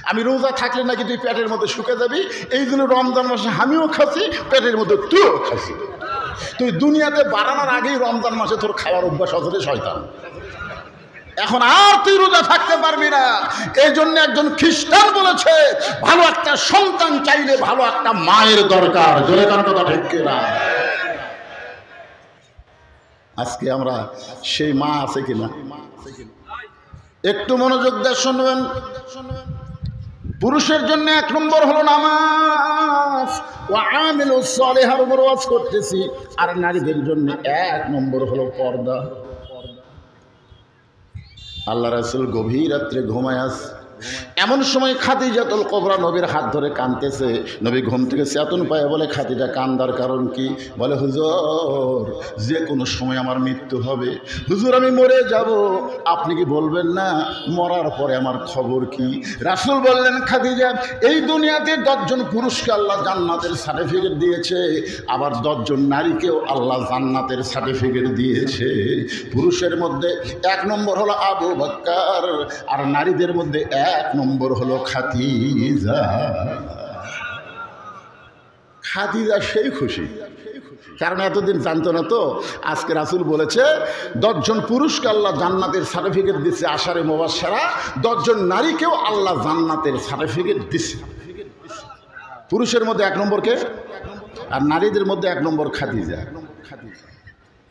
আমি রোজা থাকলে নাকি তুই পেটের মধ্যে শুকে যাবি, এই জন্য রমজান মাসে আমিও খাচ্ছি, পেটের মধ্যে তুইও খাচ্ছি। তুই দুনিয়াতে বাড়ানোর আগেই রমজান মাসে তোর খাওয়ার অভ্যাস হচ্ছে শয়তান। এখন আর তুই রোজা থাকতে পারবি না। এই জন্য একজন খ্রিস্টান বলেছে ভালো একটা সন্তান চাইলে ভালো একটা মায়ের দরকার। জোরে কার কথা ঠিক কিনা? আজকে আমরা সেই মা আছে কিনা একটু মনোযোগ দিয়ে শুনবেন। পুরুষের জন্য 1 নম্বর হলো নামাজ, ওয়া আমিলুস সালিহার উপর ওয়াজ করতেছি। আর নারীদের জন্য 1 নম্বর হলো পর্দা। আল্লাহ রাসূল গভীর রাত্রে ঘুমায় আছে, এমন সময় খাদিজাতুল কুবরা নবীর হাত ধরে কাঁদতেছে। নবী ঘুম থেকে চেতন পায়, বলে খাদিজা কান্দার কারণ কি? বলে হুজুর যে কোনো সময় আমার মৃত্যু হবে, হুজুর আমি মরে যাব, আপনি কি বলবেন না মরার পরে আমার খবর কি? রাসূল বললেন খাদিজা এই দুনিয়াতে 10 জন পুরুষকে আল্লাহ জান্নাতের সার্টিফিকেট দিয়েছে, আবার 10 জন নারীকেও আল্লাহ জান্নাতের সার্টিফিকেট দিয়েছে। পুরুষের মধ্যে 1 নম্বর হলো আবু বকর, আর নারীদের মধ্যে 1 নম্বর হলো খাদিজা। খাদিজা সেই খুশি, কারণ এতদিন জানতো না তো। আজকে রাসূল বলেছে 10 জন পুরুষকে আল্লাহ জান্নাতের সার্টিফিকেট দিচ্ছে, আশারে মুবাশশারা। 10 জন নারীকেও আল্লাহ জান্নাতের সার্টিফিকেট দিচ্ছে। পুরুষের মধ্যে 1 নম্বরকে, আর নারীদের মধ্যে 1 নম্বর খাদিজা।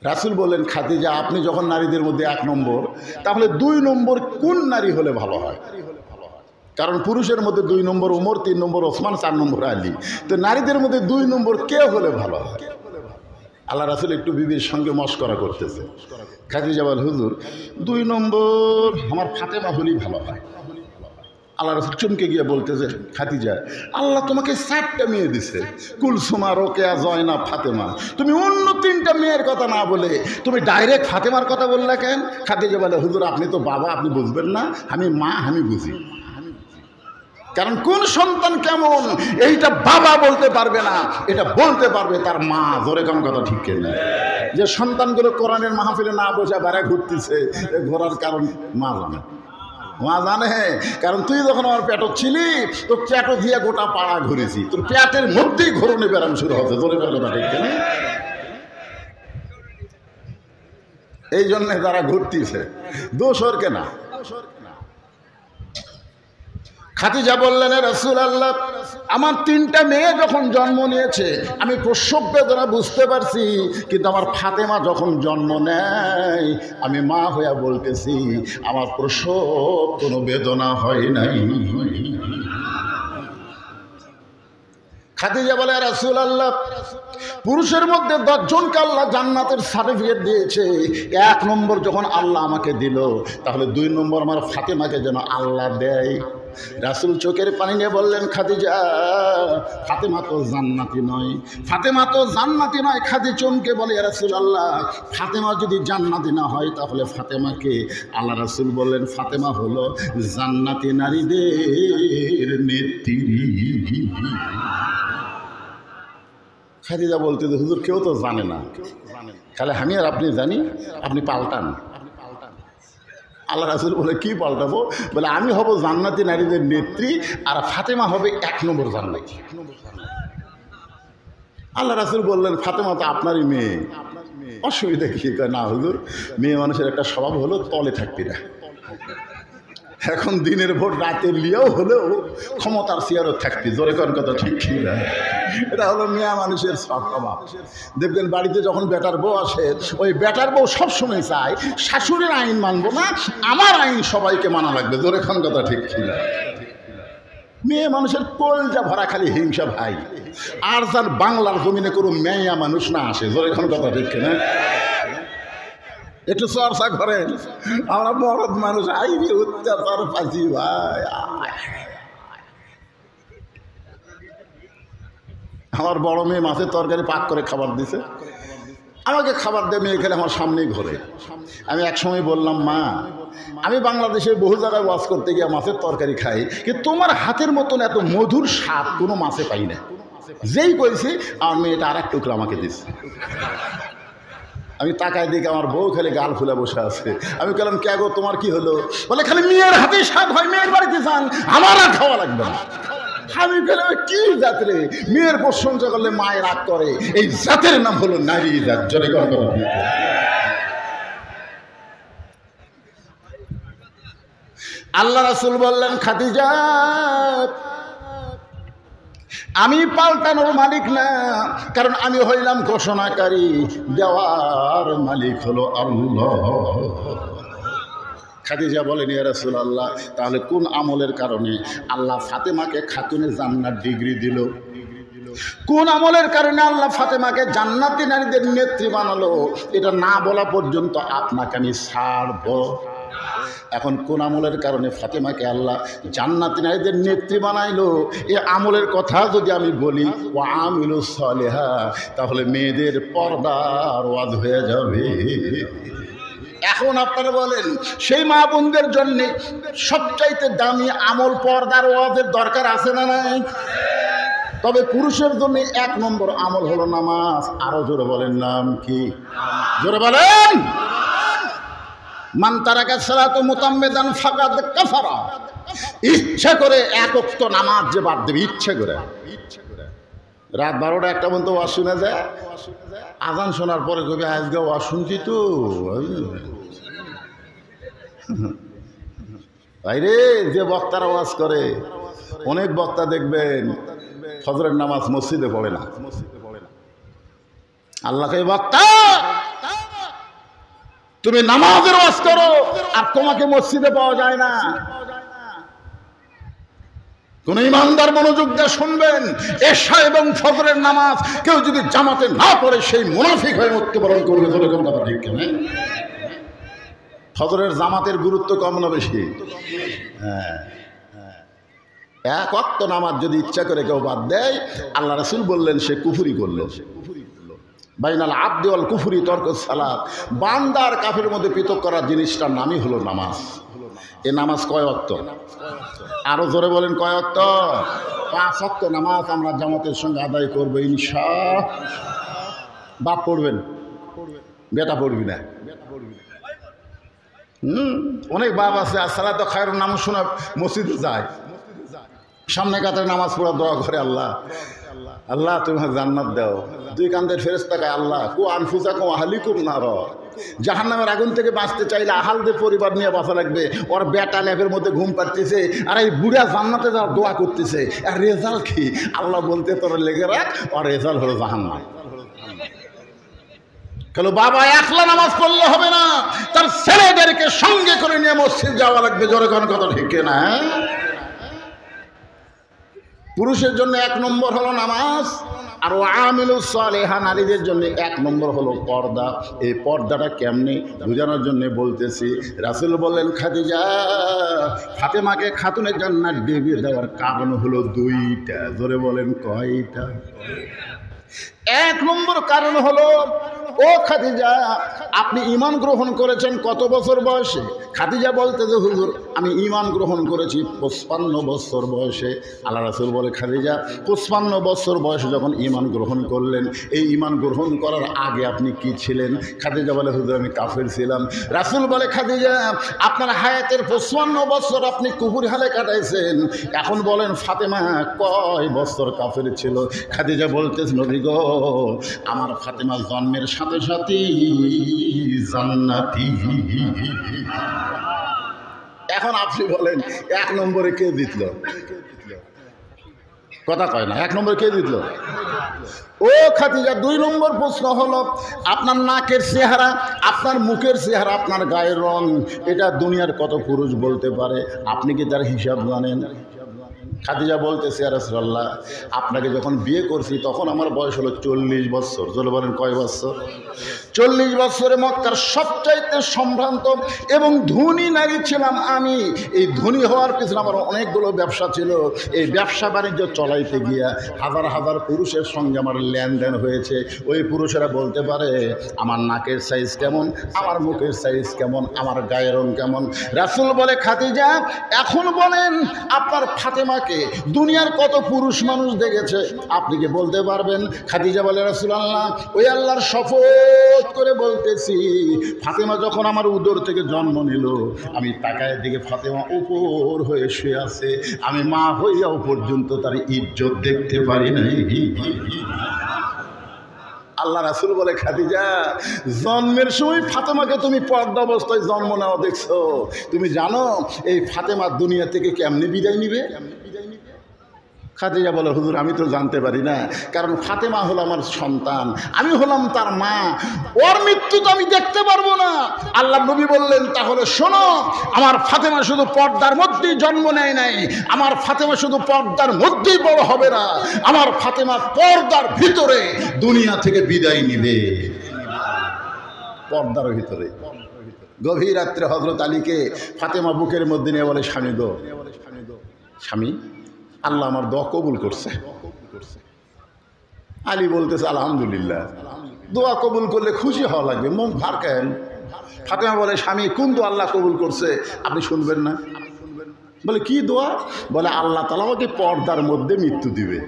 রাসূল বললেন খাদিজা আপনি যখন নারীদের মধ্যে 1 নম্বর, তাহলে 2 নম্বর কোন নারী হলে ভালো হয়? কারণ পুরুষের মধ্যে 2 নম্বর ওমর, 3 নম্বর ওসমান, 4 নম্বর আলী। তো নারীদের মধ্যে 2 নম্বর কে হলে ভালো হয়? আল্লাহ রাসূল একটু বিবির সঙ্গে মশকরা করতেছে। খাদিজা বল হুজুর 2 নম্বর আমার ফাতেমা হলেই ভালো হয়। আল্লাহ রাসূল চমকে গিয়ে বলতেছে খাদিজা আল্লাহ তোমাকে 4টা মেয়ে দিছে, কুলসুমা, রোকেয়া, জয়নাব, ফাতেমা। তুমি অন্য 3টা মেয়ের কথা না বলে তুমি ডাইরেক্ট ফাতেমার কথা বললে কেন? খাদিজা বলে হুজুর আপনি তো বাবা, আপনি বুঝবেন না, আমি মা, আমি বুঝি। কারণ কোন সন্তান কেমন এইটা বাবা বলতে পারবে না, এটা বলতে পারবে তার মা। জোরে কোন কথা ঠিক কিনা? যে সন্তানগুলো কোরআনের মাহফিলে না বসে বেড়া ঘুরতেছে, ঘোরার কারণ মা জানে। মা জানে, কারণ তুই যখন আমার পেটত ছিলি তোর পেট দিয়ে গোটা পাড়া ঘুরেছি, তোর পেটের মধ্যেই ঘোরণে বেড়ান শুরু হচ্ছে। জোরে কোন কথা ঠিক কিনা? এই জন্য যারা ঘুরতেছে দোষ ওর কেনা। খাদিজা বললেন রাসূলুল্লাহ আমার 3টা মেয়ে যখন জন্ম নিয়েছে আমি প্রসব বেদনা বুঝতে পারছি, কিন্তু আমার ফাতেমা যখন জন্ম নেয় আমি মা হইয়া বলতেছি আমার প্রসব কোনো বেদনা হয় নাই। খাদিজা বলে রাসূলুল্লাহ পুরুষের মধ্যে 10 জনকে আল্লাহ জান্নাতের সার্টিফিকেট দিয়েছে, 1 নম্বর যখন আল্লাহ আমাকে দিল, তাহলে 2 নম্বর আমার ফাতেমাকে যেন আল্লাহ দেয়। রাসূল চোখের পানি নিয়ে বললেন খাদিজা ফাতেমা তো জান্নাতি নয়, ফাতেমা তো জান্নাতি নয়। খাদি চমকে বলে রাসূলুল্লাহ ফাতেমা যদি জান্নাতি না হয় তাহলে ফাতেমাকে? আল্লাহ রাসূল বললেন ফাতেমা হলো জান্নাতি নারীদের নেত্রী। খাদিজা বলতে হুজুর কেউ তো জানে না, খালি আমি আর আপনি জানি, আপনি পাল্টান। আল্লাহ রাসূল বলে কি পাল্টাবো? বলে আমি হব জান্নাতি নারীদের নেত্রী, আর ফাতেমা হবে 1 নম্বর জান্নাতি। আল্লাহ রাসূল বললেন ফাতেমা তো আপনারই মেয়ে, অসুবিধা কি? না হুজুর মেয়ে মানুষের একটা স্বভাব হলো তলে থাকতে না। এখন দিনের ভোট রাতের লিয়াও হলেও ক্ষমতার চেয়ারও থাকতে। জোরে কোন কথা ঠিক কি না? এটা হলো মেয়ে মানুষের স্বভাব। দেখবেন বাড়িতে যখন বেটার বউ আসে, ওই বেটার বউ সবসময় চায় শাশুড়ির আইন মানবো না, আমার আইন সবাইকে মানা লাগবে। জোরে কোন কথা ঠিক কি না? মেয়ে মানুষের কলজা ভরা খালি হিংসা ভাই। আর যার বাংলার জমিনে কোনো মেয়া মানুষ না আসে। জোরে কোন কথা ঠিক কি না? একটু চর্চা করেন। আমরা মরদ মানুষ আইবি অত্যাচার পাচ্ছি ভাই। আমার বড় মেয়ে মাছের তরকারি পাক করে খাবার দিছে, আমাকে খাবার দিয়ে মেয়ে খেলে আমার সামনেই ঘরে। আমি একসময় বললাম মা আমি বাংলাদেশে বহু জায়গায় ওয়াজ করতে গিয়ে মাছের তরকারি খাই, কিন্তু তোমার হাতের মতন এত মধুর স্বাদ কোনো মাছে পাই না। যেই কইছি আমার মেয়েটা আর 1 টুকরা আমাকে দিচ্ছে। আমি তাকায় দিকে আমার বউ খালি গাল ফুলে বসে আছে। আমি বললাম কে গো তোমার কি হলো? বলে খালি মেয়ের হাতে স্বাদ হয়, মেয়ের বাড়িতে যান, আমার আর খাওয়া লাগবে না। আমি বললাম কি জাত রে, মেয়ের প্রশংসা করলে মায়ের রাগ করে, এই জাতের নাম হলো নারী জাত। জোরে কথা। আল্লাহ রাসূল বললেন খাদিজা আমি পাল্টানোর মালিক না, কারণ আমি হইলাম ঘোষণাকারী, দেওয়ার মালিক হলো আল্লাহ। খাদিজা বলেন ইয়া রাসূলুল্লাহ, তাহলে কোন আমলের কারণে আল্লাহ ফাতেমাকে খাতুনে জান্নাত ডিগ্রি দিল? কোন আমলের কারণে আল্লাহ ফাতেমাকে জান্নাতি নারীদের নেত্রী বানালো? এটা না বলা পর্যন্ত আপনাকে আমি ছাড়ব। এখন কোন আমলের কারণে ফাতেমাকে আল্লাহ জান্নাতি নারীদের নেত্রী বানাইলো, এই আমলের কথা যদি আমি বলি ও আমিলুস সালিহা, তাহলে মেয়েদের পর্দার ওয়াজ হয়ে যাবে। এখন আপনারা বলেন সেই মা বোনদের জন্য সবচাইতে দামি আমল পর্দার ওয়াজের দরকার আছে না নাই? তবে পুরুষের জন্য 1 নম্বর আমল হলো নামাজ। আরো জোরে বলেন নাম কি? জোরে বলেন। মান তারাকা সালাতু মুতাম্মিদান ফাকাদ কাফারা। ইচ্ছা করে 1 ওয়াক্ত নামাজ যে বাদ দেবে, ইচ্ছা করে রাত 12টা 1টা পর্যন্ত ওয়াজ শুনে যায়, আজান শোনার পরে কবি আজকে ওয়াজ শুনছি তো বাইরে যে বক্তারা ওয়াজ করে, অনেক বক্তা দেখবেন ফজরের নামাজ মসজিদে পড়ে না। আল্লাহকে বক্তা তুমি নামাজের ওয়াজ করো আর তোমাকে মসজিদে পাওয়া যায় না। কোন ইমানদার মনোযোগ দিয়ে শুনবেন, এশা এবং ফজরের নামাজ কেউ যদি জামাতে না পড়ে সেই মুনাফিক হয়ে মৃত্যুবরণ করবে। এরকম কথা ঠিক কেন? ফজরের জামাতের গুরুত্ব কম না বেশি? হ্যাঁ, 1 ওয়াক্ত নামাজ যদি ইচ্ছা করে কেউ বাদ দেয়, আল্লাহ রাসূল বললেন সে কুফরি করলো। বাইনাল আবদি ওয়াল কুফরি তরকুস সালাত। বান্দার কাফের মধ্যে পৃথক করার জিনিসটার নামই হলো নামাজ। এ নামাজ কয় ওয়াক্ত? আরো জোরে বলেন কয় ওয়াক্ত? 5 ওয়াক্ত নামাজ আমরা জামাতের সঙ্গে আদায় করবো ইনশাআল্লাহ। বাপ পড়বেন, বেটা পড়বি না। অনেক বাপ আছে আসসালাতু খায়রুন নাম শুনে মসজিদে যায়, সামনে কাতারে নামাজ পড়া দোয়া করে, আল্লাহ আল্লাহ তুমি জান্নাত দাও। 2 কান্দের ফেরেশতা কয় আল্লাহ কু আনফুসাকুম আহলিকুম নার। জাহান্নামের আগুন থেকে বাঁচতে চাইলে আহালদের পরিবার নিয়ে বাঁচা লাগবে। ওর বেটা ল্যাপের মধ্যে ঘুম পাড়তেছে আর এই বুড়া জান্নাতে যাওয়ার দোয়া করতেছে। আর রেজাল্ট কি? আল্লাহ বলতে তোর লেগে রাখ, ওর রেজাল্ট হলো জাহান্নাম। কেন বাবা একলা নামাজ পড়লে হবে না, তার ছেলেদেরকে সঙ্গে করে নিয়ে মসজিদ যাওয়া লাগবে। জোরে কোন কথা ঠিক না? পুরুষের জন্য 1 নম্বর হলো নামাজ, আর আমিলুস সালিহা নারীদের জন্য 1 নম্বর হলো পর্দা। এই পর্দাটা কেমনে বোঝানোর জন্য বলতেছি। রাসূল বললেন খাদিজা ফাতেমাকে খাতুনে জান্নাত ডিগ্রি দেওয়ার কারণ হলো 2টা। জোরে বলেন কয়টা? 1 নম্বর কারণ হলো, ও খাদিজা আপনি ঈমান গ্রহণ করেছেন কত বছর বয়সে? খাদিজা বলতে যে হুজুর আমি ঈমান গ্রহণ করেছি 55 বছর বয়সে। আল্লাহ রাসূল বলে খাদিজা 55 বছর বয়সে যখন ঈমান গ্রহণ করলেন, এই ঈমান গ্রহণ করার আগে আপনি কি ছিলেন? খাদিজা বলে হুজুর আমি কাফের ছিলাম। রাসূল বলে খাদিজা আপনার হায়াতের 55 বছর আপনি কুফর হালে কাটাইছেন, এখন বলেন ফাতেমা কয় বছর কাফের ছিল? খাদিজা বলতেছে নবী গো আমার ফাতেমা জন্মের সাথে সাথেই জান্নাতি। এখন আপনি বলেন 1 নম্বরে কে জিতল? কথা কয় না। 1 নম্বরে কে জিতল? ও খাদিজা 2 নম্বর প্রশ্ন হলো আপনার নাকের চেহারা, আপনার মুখের চেহারা, আপনার গায়ের রং, এটা দুনিয়ার কত পুরুষ বলতে পারে? আপনি কি তার হিসাব জানেন? খাদিজা বলতেছে ইয়া রাসূলুল্লাহ আপনাকে যখন বিয়ে করছি তখন আমার বয়স হলো 40 বছর। চলে বলেন কয় বছর? 40 বছরে মক্কার সবচাইতে সম্ভ্রান্ত এবং ধনী নারী ছিলাম আমি। এই ধনী হওয়ার পিছনে আমার অনেকগুলো ব্যবসা ছিল। এই ব্যবসা বাণিজ্য চলাইতে গিয়া হাজার হাজার পুরুষের সঙ্গে আমার লেনদেন হয়েছে। ওই পুরুষেরা বলতে পারে আমার নাকের সাইজ কেমন, আমার মুখের সাইজ কেমন, আমার গায়ের রং কেমন। রাসূল বলে খাদিজা এখন বলেন আপনার ফাতেমাকে দুনিয়ার কত পুরুষ মানুষ দেখেছে, আপনি কি বলতে পারবেন? খাদিজা বলে রাসূলুল্লাহ ওই আল্লাহর শপথ শপথ করে বলতেছি, ফাতেমা যখন আমার উদর থেকে জন্ম নিল, আমি তাকায় দিকে ফাতেমা উপর হয়ে শুয়ে আছে, আমি মা হইয়াও পর্যন্ত তার ইজ্জত দেখতে পারি নাই। আল্লাহ রাসূল বলে, খাদিজা, জন্মের সময় ফাতেমাকে তুমি পর্দা অবস্থায় জন্ম নেওয়া দেখছো, তুমি জানো এই ফাতেমা দুনিয়া থেকে কেমনে বিদায় নিবে? খাদিজা বলে, হুজুর আমি তো জানতে পারি না, কারণ ফাতেমা হলো আমার সন্তান, আমি হলাম তার মা, ওর মৃত্যু তো আমি দেখতে পারবো না। আল্লাহ নবী বললেন, তাহলে শোনো, আমার ফাতেমা শুধু পর্দার মধ্যেই জন্ম নেয় নাই, আমার ফাতেমা শুধু পর্দার মধ্যেই বড় হবে না, আমার ফাতেমা পর্দার ভিতরে দুনিয়া থেকে বিদায় নিবে, পর্দার ভিতরে। গভীর রাত্রে হযরত আলীকে ফাতেমা বুকের মধ্যে নিয়ে বলে, স্বামী গো, স্বামী, আল্লাহ আমার দোয়া কবুল করছে। আলী বলতেছে, আলহামদুলিল্লাহ, দোয়া কবুল করলে খুশি হওয়া লাগবে, মন ভার কেন? ফাতেমা বলে, স্বামী, কোন দোয়া আল্লাহ কবুল করছে আপনি শুনবেন না? বলে, কি দোয়া? বলে, আল্লাহ তাআলা আমাকে পর্দার মধ্যে মৃত্যু দিবে।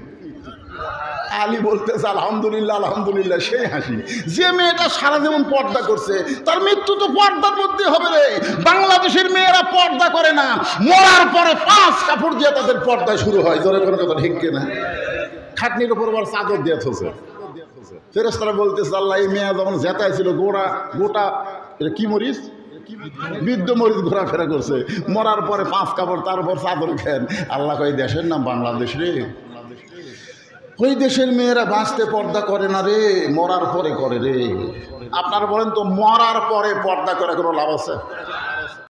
আলী বলতেছে, আলহামদুলিল্লাহ, আলহামদুলিল্লাহ। সেই হাসি, যে মেয়েটা সারা জীবন পর্দা করছে তার মৃত্যু তো পর্দার মধ্যে হবে রে। বাংলাদেশের মেয়েরা পর্দা করে না, মরার পরে 5 কাপড় দিয়ে তাদের পর্দা শুরু হয়। জোরে কোনো কথা ঠিক কিনা? খাটনির উপর আবার চাদর দিয়ে থছে। ফেরেশতারা বলতেছে, আল্লাহ, এই মেয়ে যখন জেতায় ছিল গোটা এটা কি মরিচ, বৃদ্ধ মরিচ ঘোরাফেরা করছে, মরার পরে 5 কাপড়, তার উপর চাদর খেন। আল্লাহ কয়, দেশের নাম বাংলাদেশ রে, ওই দেশের মেয়েরা বাঁচতে পর্দা করে না রে, মরার পরে করে রে। আপনারা বলেন তো, মরার পরে পর্দা করে কোনো লাভ আছে?